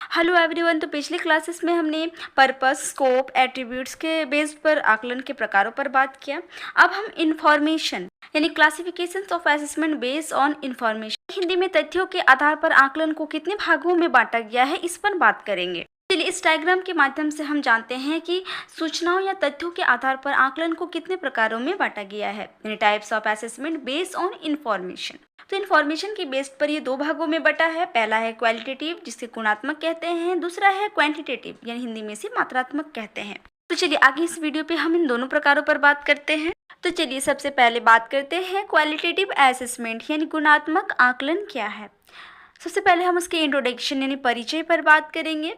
Hello everyone. तो पिछली classes में हमने पर्पस, स्कोप, एट्रीब्यूट्स के बेस पर आकलन के प्रकारों पर बात किया। अब हम इंफॉर्मेशन यानी classifications of assessment based on information, Hindi में तथ्यों के आधार पर आकलन को कितने भागों में बांटा गया है, इस पर बात करेंगे। चलिए, इस डायग्राम के माध्यम से हम जानते हैं कि सूचनाओं या तथ्यों के आधार पर आकलन को कितने प्रकारों में बांटा गया है, यानी types of assessment based on information. तो इन्फॉर्मेशन के बेस पर ये दो भागों में बटा है। पहला है क्वालिटेटिव, जिसे गुणात्मक कहते हैं। दूसरा है क्वांटिटेटिव, यानी हिंदी में से मात्रात्मक कहते हैं। तो चलिए, आगे इस वीडियो पे हम इन दोनों प्रकारों पर बात करते हैं। तो चलिए, सबसे पहले बात करते हैं क्वालिटेटिव असेसमेंट यानी गुणात्मक आकलन क्या है। सबसे पहले हम उसके इंट्रोडक्शन यानी परिचय पर बात करेंगे।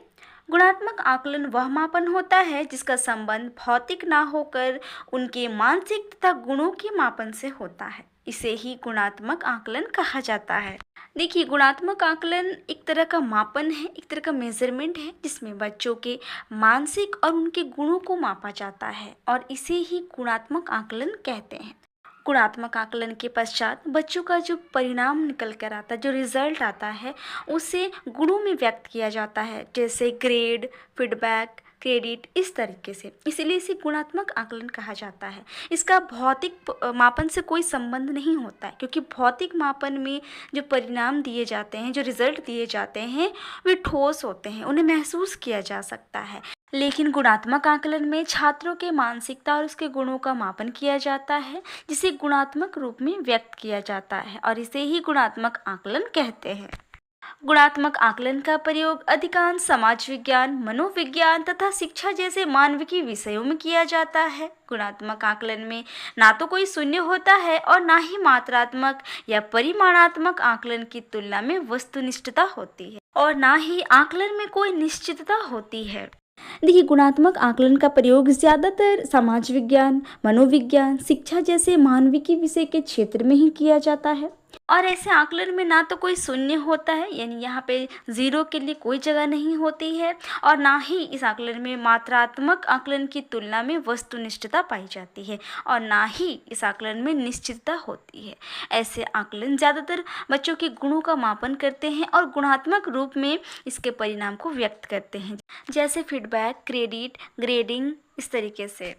गुणात्मक आकलन वह मापन होता है जिसका संबंध भौतिक ना होकर उनके मानसिक तथा गुणों के मापन से होता है। इसे ही गुणात्मक आकलन कहा जाता है। देखिए, गुणात्मक आकलन एक तरह का मापन है, एक तरह का मेजरमेंट है, जिसमें बच्चों के मानसिक और उनके गुणों को मापा जाता है और इसे ही गुणात्मक आकलन कहते हैं। गुणात्मक आकलन के पश्चात बच्चों का जो परिणाम निकल कर आता है, जो रिजल्ट आता है, उसे गुणों में व्यक्त किया जाता है, जैसे ग्रेड, फीडबैक, क्रेडिट, इस तरीके से। इसीलिए इसे गुणात्मक आकलन कहा जाता है। इसका भौतिक मापन से कोई संबंध नहीं होता है, क्योंकि भौतिक मापन में जो परिणाम दिए जाते हैं, जो रिजल्ट दिए जाते हैं, वे ठोस होते हैं, उन्हें महसूस किया जा सकता है। लेकिन गुणात्मक आकलन में छात्रों के मानसिकता और उसके गुणों का मापन किया जाता है, जिसे गुणात्मक रूप में व्यक्त किया जाता है और इसे ही गुणात्मक आकलन कहते हैं। गुणात्मक आकलन का प्रयोग अधिकांश समाज विज्ञान, मनोविज्ञान तथा शिक्षा जैसे मानविकी विषयों में किया जाता है। गुणात्मक आकलन में ना तो कोई शून्य होता है और ना ही मात्रात्मक या परिमाणात्मक आकलन की तुलना में वस्तुनिष्ठता होती है और ना ही आकलन में कोई निश्चितता होती है। देखिए, गुणात्मक आकलन का प्रयोग ज़्यादातर समाज विज्ञान, मनोविज्ञान, शिक्षा जैसे मानविकी विषय के क्षेत्र में ही किया जाता है और ऐसे आकलन में ना तो कोई शून्य होता है, यानी यहाँ पे जीरो के लिए कोई जगह नहीं होती है, और ना ही इस आकलन में मात्रात्मक आकलन की तुलना में वस्तुनिष्ठता पाई जाती है और ना ही इस आकलन में निश्चितता होती है। ऐसे आकलन ज़्यादातर बच्चों के गुणों का मापन करते हैं और गुणात्मक रूप में इसके परिणाम को व्यक्त करते हैं, जैसे फीडबैक, क्रेडिट, ग्रेडिंग, इस तरीके से।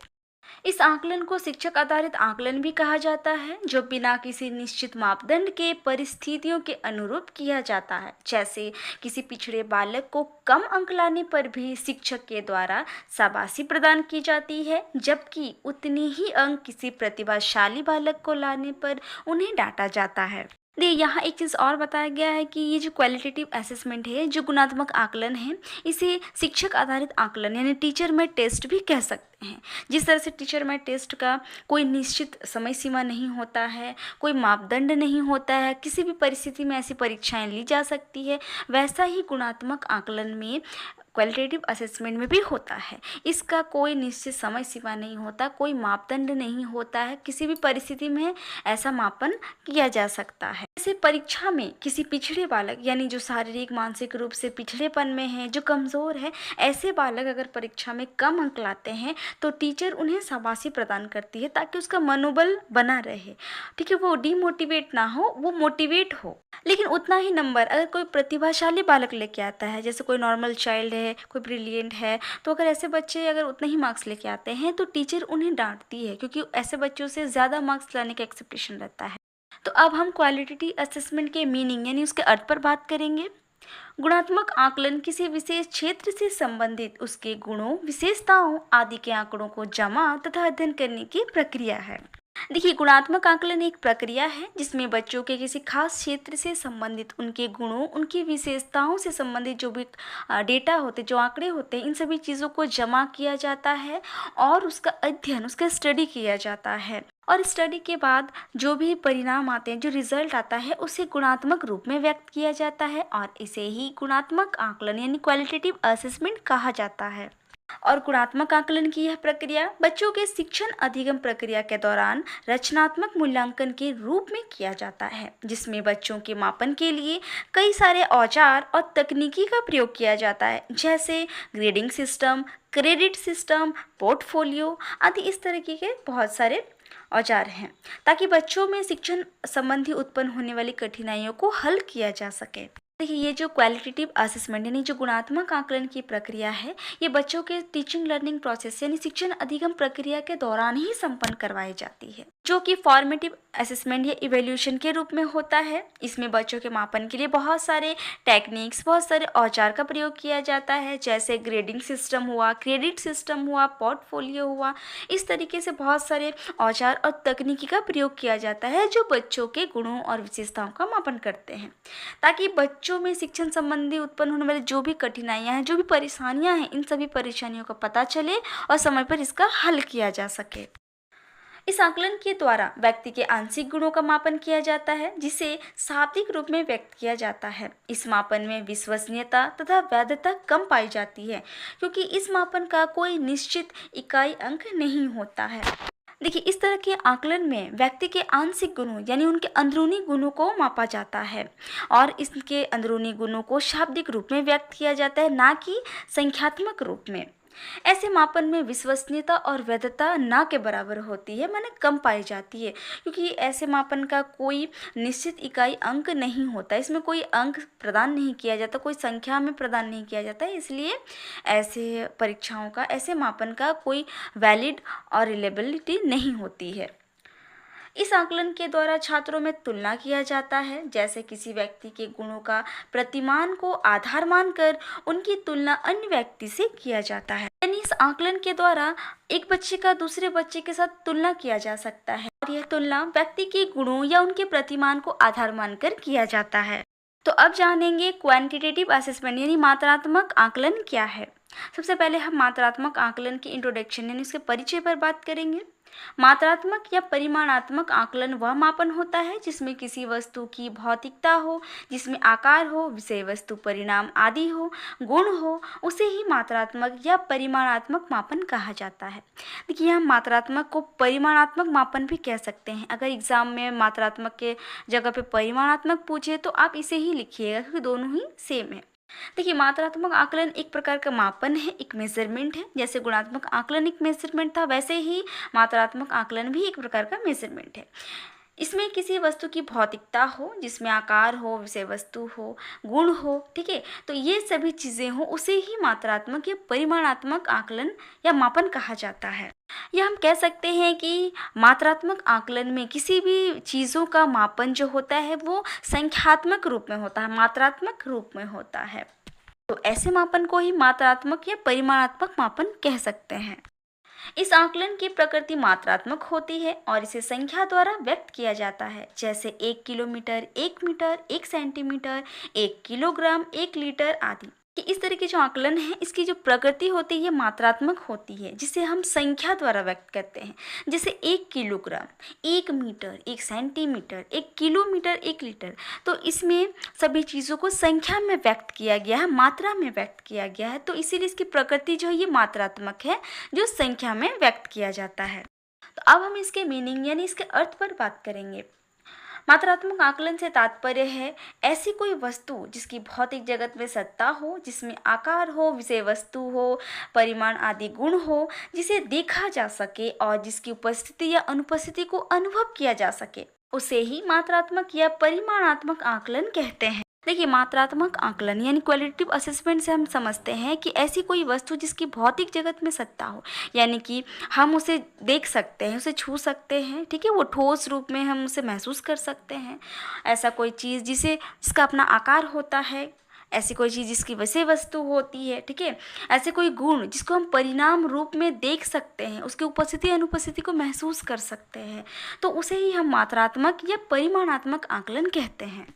इस आकलन को शिक्षक आधारित आकलन भी कहा जाता है, जो बिना किसी निश्चित मापदंड के परिस्थितियों के अनुरूप किया जाता है। जैसे किसी पिछड़े बालक को कम अंक लाने पर भी शिक्षक के द्वारा शाबाशी प्रदान की जाती है, जबकि उतने ही अंक किसी प्रतिभाशाली बालक को लाने पर उन्हें डांटा जाता है। यहाँ एक चीज़ और बताया गया है कि ये जो क्वालिटेटिव असेसमेंट है, जो गुणात्मक आकलन है, इसे शिक्षक आधारित आकलन यानी टीचर मेड टेस्ट भी कह सकते हैं। जिस तरह से टीचर मेड टेस्ट का कोई निश्चित समय सीमा नहीं होता है, कोई मापदंड नहीं होता है, किसी भी परिस्थिति में ऐसी परीक्षाएं ली जा सकती है, वैसा ही गुणात्मक आकलन में, क्वालिटेटिव असेसमेंट में भी होता है। इसका कोई निश्चित समय सीमा नहीं होता, कोई मापदंड नहीं होता है, किसी भी परिस्थिति में ऐसा मापन किया जा सकता है। जैसे परीक्षा में किसी पिछड़े बालक, यानी जो शारीरिक मानसिक रूप से पिछड़ेपन में है, जो कमज़ोर है, ऐसे बालक अगर परीक्षा में कम अंक लाते हैं तो टीचर उन्हें शाबाशी प्रदान करती है, ताकि उसका मनोबल बना रहे। ठीक है, वो डीमोटिवेट ना हो, वो मोटिवेट हो। लेकिन उतना ही नंबर अगर कोई प्रतिभाशाली बालक लेके आता है, जैसे कोई नॉर्मल चाइल्ड है, कोई ब्रिलियंट है, तो अगर ऐसे बच्चे अगर उतने ही मार्क्स लेके आते हैं तो टीचर उन्हें डांटती है, क्योंकि ऐसे बच्चों से ज़्यादा मार्क्स लाने का एक्सपेक्टेशन रहता है। तो अब हम क्वालिटेटिव असेसमेंट के मीनिंग यानी उसके अर्थ पर बात करेंगे। गुणात्मक आकलन किसी विशेष क्षेत्र से संबंधित उसके गुणों, विशेषताओं आदि के आंकड़ों को जमा तथा अध्ययन करने की प्रक्रिया है। देखिए, गुणात्मक आकलन एक प्रक्रिया है जिसमें बच्चों के किसी खास क्षेत्र से संबंधित उनके गुणों, उनकी विशेषताओं से संबंधित जो भी डेटा होते, जो आंकड़े होते हैं, इन सभी चीज़ों को जमा किया जाता है और उसका अध्ययन, उसका स्टडी किया जाता है। और स्टडी के बाद जो भी परिणाम आते हैं, जो रिजल्ट आता है, उसे गुणात्मक रूप में व्यक्त किया जाता है और इसे ही गुणात्मक आकलन यानी क्वालिटेटिव असेसमेंट कहा जाता है। और गुणात्मक आकलन की यह प्रक्रिया बच्चों के शिक्षण अधिगम प्रक्रिया के दौरान रचनात्मक मूल्यांकन के रूप में किया जाता है, जिसमें बच्चों के मापन के लिए कई सारे औजार और तकनीकी का प्रयोग किया जाता है, जैसे grading system, credit system, portfolio आदि। इस तरीके के बहुत सारे औजार हैं, ताकि बच्चों में शिक्षण संबंधी उत्पन्न होने वाली कठिनाइयों को हल किया जा सके। देखिए, ये जो क्वालिटेटिव असेसमेंट यानी जो गुणात्मक आकलन की प्रक्रिया है, ये बच्चों के टीचिंग लर्निंग प्रोसेस यानी शिक्षण अधिगम प्रक्रिया के दौरान ही संपन्न करवाई जाती है, जो कि फॉर्मेटिव असेसमेंट या इवैल्यूएशन के रूप में होता है। इसमें बच्चों के मापन के लिए बहुत सारे टेक्निक्स, बहुत सारे औजार का प्रयोग किया जाता है, जैसे ग्रेडिंग सिस्टम हुआ, क्रेडिट सिस्टम हुआ, पोर्टफोलियो हुआ। इस तरीके से बहुत सारे औजार और तकनीकी का प्रयोग किया जाता है जो बच्चों के गुणों और विशेषताओं का मापन करते हैं, ताकि बच्चों में शिक्षण संबंधी उत्पन्न होने वाली जो भी कठिनाइयां हैं, जो भी परेशानियां हैं, इन सभी परेशानियों का पता चले और समय पर इसका हल किया जा सके। इस आकलन के द्वारा व्यक्ति के आंशिक गुणों का मापन किया जाता है, जिसे शाब्दिक रूप में व्यक्त किया जाता है। इस मापन में विश्वसनीयता तथा वैधता कम पाई जाती है, क्योंकि इस मापन का कोई निश्चित इकाई अंक नहीं होता है। देखिए, इस तरह के आकलन में व्यक्ति के आंशिक गुणों यानी उनके अंदरूनी गुणों को मापा जाता है और इसके अंदरूनी गुणों को शाब्दिक रूप में व्यक्त किया जाता है, ना कि संख्यात्मक रूप में। ऐसे मापन में विश्वसनीयता और वैधता ना के बराबर होती है, माने कम पाई जाती है, क्योंकि ऐसे मापन का कोई निश्चित इकाई अंक नहीं होता, इसमें कोई अंक प्रदान नहीं किया जाता, कोई संख्या में प्रदान नहीं किया जाता है। इसलिए ऐसे परीक्षाओं का, ऐसे मापन का कोई वैलिड और रिलेबिलिटी नहीं होती है। इस आकलन के द्वारा छात्रों में तुलना किया जाता है, जैसे किसी व्यक्ति के गुणों का प्रतिमान को आधार मानकर उनकी तुलना अन्य व्यक्ति से किया जाता है। यानी इस आकलन के द्वारा एक बच्चे का दूसरे बच्चे के साथ तुलना किया जा सकता है और यह तुलना व्यक्ति के गुणों या उनके प्रतिमान को आधार मानकर किया जाता है। तो अब जानेंगे क्वांटिटेटिव असेसमेंट यानी मात्रात्मक आकलन क्या है। सबसे पहले हम मात्रात्मक आकलन के इंट्रोडक्शन यानी उसके परिचय पर बात करेंगे। मात्रात्मक या परिमाणात्मक आकलन वह मापन होता है जिसमें किसी वस्तु की भौतिकता हो, जिसमें आकार हो, विषय वस्तु परिणाम आदि हो, गुण हो, उसे ही मात्रात्मक या परिमाणात्मक मापन कहा जाता है। देखिए, हम मात्रात्मक को परिमाणात्मक मापन भी कह सकते हैं। अगर एग्जाम में मात्रात्मक के जगह पे परिमाणात्मक पूछे तो आप इसे ही लिखिएगा, क्योंकि दोनों ही सेम है। देखिए, मात्रात्मक आकलन एक प्रकार का मापन है, एक मेजरमेंट है। जैसे गुणात्मक आकलन एक मेजरमेंट था, वैसे ही मात्रात्मक आकलन भी एक प्रकार का मेजरमेंट है। इसमें किसी वस्तु की भौतिकता हो, जिसमें आकार हो, विषय वस्तु हो, गुण हो, ठीक है, तो ये सभी चीज़ें हो, उसे ही मात्रात्मक या परिमाणात्मक आकलन या मापन कहा जाता है। या हम कह सकते हैं कि मात्रात्मक आकलन में किसी भी चीज़ों का मापन जो होता है वो संख्यात्मक रूप में होता है, मात्रात्मक रूप में होता है। तो ऐसे मापन को ही मात्रात्मक या परिमाणात्मक मापन कह सकते हैं। इस आकलन की प्रकृति मात्रात्मक होती है और इसे संख्या द्वारा व्यक्त किया जाता है, जैसे 1 kilometre, 1 metre, 1 centimetre, 1 kilogram, 1 litre आदि। कि इस तरह के जो आकलन है, इसकी जो प्रकृति होती है मात्रात्मक होती है, जिसे हम संख्या द्वारा व्यक्त करते हैं। जैसे 1 kilogram, 1 metre, 1 centimetre, 1 kilometre, 1 litre, तो इसमें सभी चीज़ों को संख्या में व्यक्त किया गया है, मात्रा में व्यक्त किया गया है। तो इसीलिए इसकी प्रकृति जो है ये मात्रात्मक है, जो संख्या में व्यक्त किया जाता है। तो अब हम इसके मीनिंग यानी इसके अर्थ पर बात करेंगे। मात्रात्मक आकलन से तात्पर्य है ऐसी कोई वस्तु जिसकी भौतिक जगत में सत्ता हो, जिसमें आकार हो, विषय वस्तु हो, परिमाण आदि गुण हो, जिसे देखा जा सके और जिसकी उपस्थिति या अनुपस्थिति को अनुभव किया जा सके, उसे ही मात्रात्मक या परिमाणात्मक आकलन कहते हैं। देखिए, मात्रात्मक आकलन यानी क्वालिटेटिव असेसमेंट से हम समझते हैं कि ऐसी कोई वस्तु जिसकी भौतिक जगत में सत्ता हो, यानी कि हम उसे देख सकते हैं, उसे छू सकते हैं, ठीक है, वो ठोस रूप में हम उसे महसूस कर सकते हैं। ऐसा कोई चीज़ जिसका अपना आकार होता है, ऐसी कोई चीज़ जिसकी विषय वस्तु होती है, ठीक है, ऐसे कोई गुण जिसको हम परिणाम रूप में देख सकते हैं, उसकी उपस्थिति अनुपस्थिति को महसूस कर सकते हैं, तो उसे ही हम मात्रात्मक या परिमाणात्मक आकलन कहते हैं।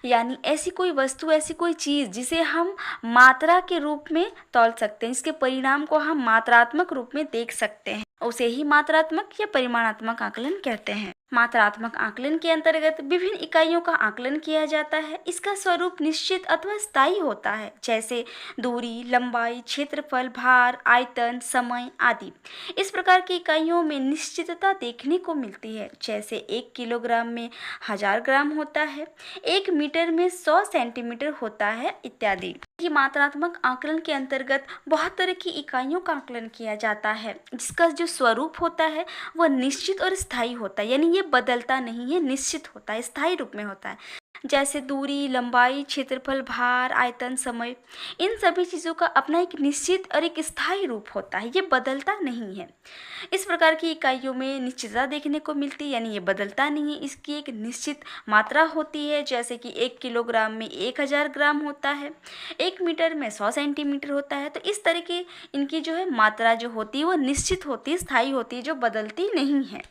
यानी ऐसी कोई वस्तु, ऐसी कोई चीज़ जिसे हम मात्रा के रूप में तौल सकते हैं, इसके परिणाम को हम मात्रात्मक रूप में देख सकते हैं, उसे ही मात्रात्मक या परिमाणात्मक आकलन कहते हैं। मात्रात्मक आकलन के अंतर्गत विभिन्न इकाइयों का आकलन किया जाता है। इसका स्वरूप निश्चित अथवा स्थायी होता है, जैसे दूरी, लंबाई, क्षेत्रफल, भार, आयतन, समय आदि। इस प्रकार की इकाइयों में निश्चितता देखने को मिलती है, जैसे 1 किलोग्राम में 1000 ग्राम होता है, 1 मीटर में 100 सेंटीमीटर होता है इत्यादि। ये मात्रात्मक आकलन के अंतर्गत बहुत तरह की इकाइयों का आकलन किया जाता है, जिसका जो स्वरूप होता है वह निश्चित और स्थायी होता है, यानी ये बदलता नहीं है, निश्चित होता है, स्थायी रूप में होता है। जैसे दूरी, लंबाई, क्षेत्रफल, भार, आयतन, समय। इन सभी चीज़ों का अपना एक निश्चित और एक स्थायी रूप होता है, ये बदलता नहीं है। इस प्रकार की इकाइयों में निश्चितता देखने को मिलती है, यानी ये बदलता नहीं है। इसकी एक निश्चित मात्रा होती है, जैसे कि 1 किलोग्राम में 1000 ग्राम होता है, 1 मीटर में 100 सेंटीमीटर होता है। तो इस तरह की इनकी जो है मात्रा जो होती है वो निश्चित होती है, स्थायी होती है, जो बदलती नहीं है।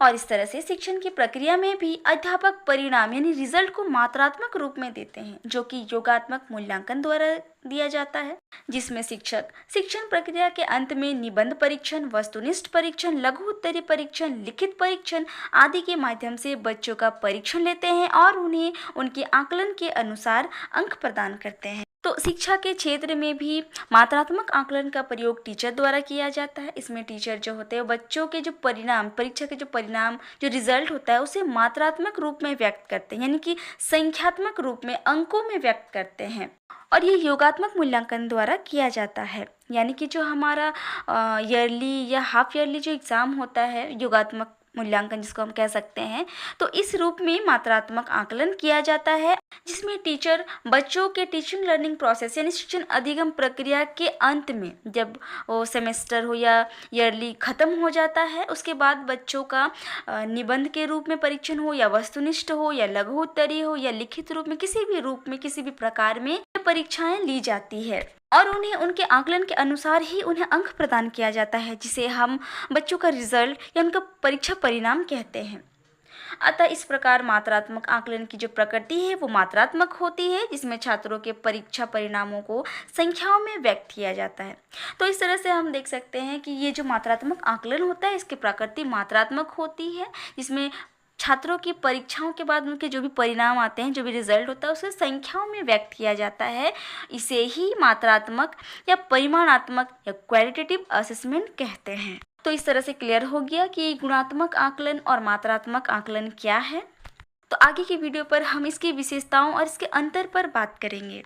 और इस तरह से शिक्षण की प्रक्रिया में भी अध्यापक परिणाम यानी रिजल्ट को मात्रात्मक रूप में देते हैं, जो कि योगात्मक मूल्यांकन द्वारा दिया जाता है, जिसमें शिक्षक शिक्षण प्रक्रिया के अंत में निबंध परीक्षण, वस्तुनिष्ठ परीक्षण, लघु उत्तरीय परीक्षण, लिखित परीक्षण आदि के माध्यम से बच्चों का परीक्षण लेते हैं और उन्हें उनके आकलन के अनुसार अंक प्रदान करते हैं। तो शिक्षा के क्षेत्र में भी मात्रात्मक आकलन का प्रयोग टीचर द्वारा किया जाता है। इसमें टीचर जो होते हैं बच्चों के जो परिणाम, परीक्षा के जो परिणाम, जो रिजल्ट होता है उसे मात्रात्मक रूप में व्यक्त करते हैं, यानी कि संख्यात्मक रूप में अंकों में व्यक्त करते हैं। और ये योगात्मक मूल्यांकन द्वारा किया जाता है, यानी कि जो हमारा ईयरली या हाफ ईयरली जो एग्ज़ाम होता है, योगात्मक मूल्यांकन जिसको हम कह सकते हैं, तो इस रूप में मात्रात्मक आकलन किया जाता है, जिसमें टीचर बच्चों के टीचिंग लर्निंग प्रोसेस यानी शिक्षण अधिगम प्रक्रिया के अंत में, जब वो सेमेस्टर हो या ईयरली ख़त्म हो जाता है, उसके बाद बच्चों का निबंध के रूप में परीक्षण हो या वस्तुनिष्ठ हो या लघु उत्तरीय हो या लिखित रूप में, किसी भी रूप में, किसी भी प्रकार में परीक्षाएं ली जाती है और उन्हें उनके आकलन के अनुसार ही उन्हें अंक प्रदान किया जाता है, जिसे हम बच्चों का रिजल्ट या उनका परीक्षा परिणाम कहते हैं। अतः इस प्रकार मात्रात्मक आकलन की जो प्रकृति है वो मात्रात्मक होती है, जिसमें छात्रों के परीक्षा परिणामों को संख्याओं में व्यक्त किया जाता है। तो इस तरह से हम देख सकते हैं कि ये जो मात्रात्मक आकलन होता है इसकी प्रकृति मात्रात्मक होती है, जिसमें छात्रों की परीक्षाओं के बाद उनके जो भी परिणाम आते हैं, जो भी रिजल्ट होता है उसे संख्याओं में व्यक्त किया जाता है। इसे ही मात्रात्मक या परिमाणात्मक या क्वालिटेटिव असेसमेंट कहते हैं। तो इस तरह से क्लियर हो गया कि गुणात्मक आकलन और मात्रात्मक आकलन क्या है। तो आगे की वीडियो पर हम इसकी विशेषताओं और इसके अंतर पर बात करेंगे।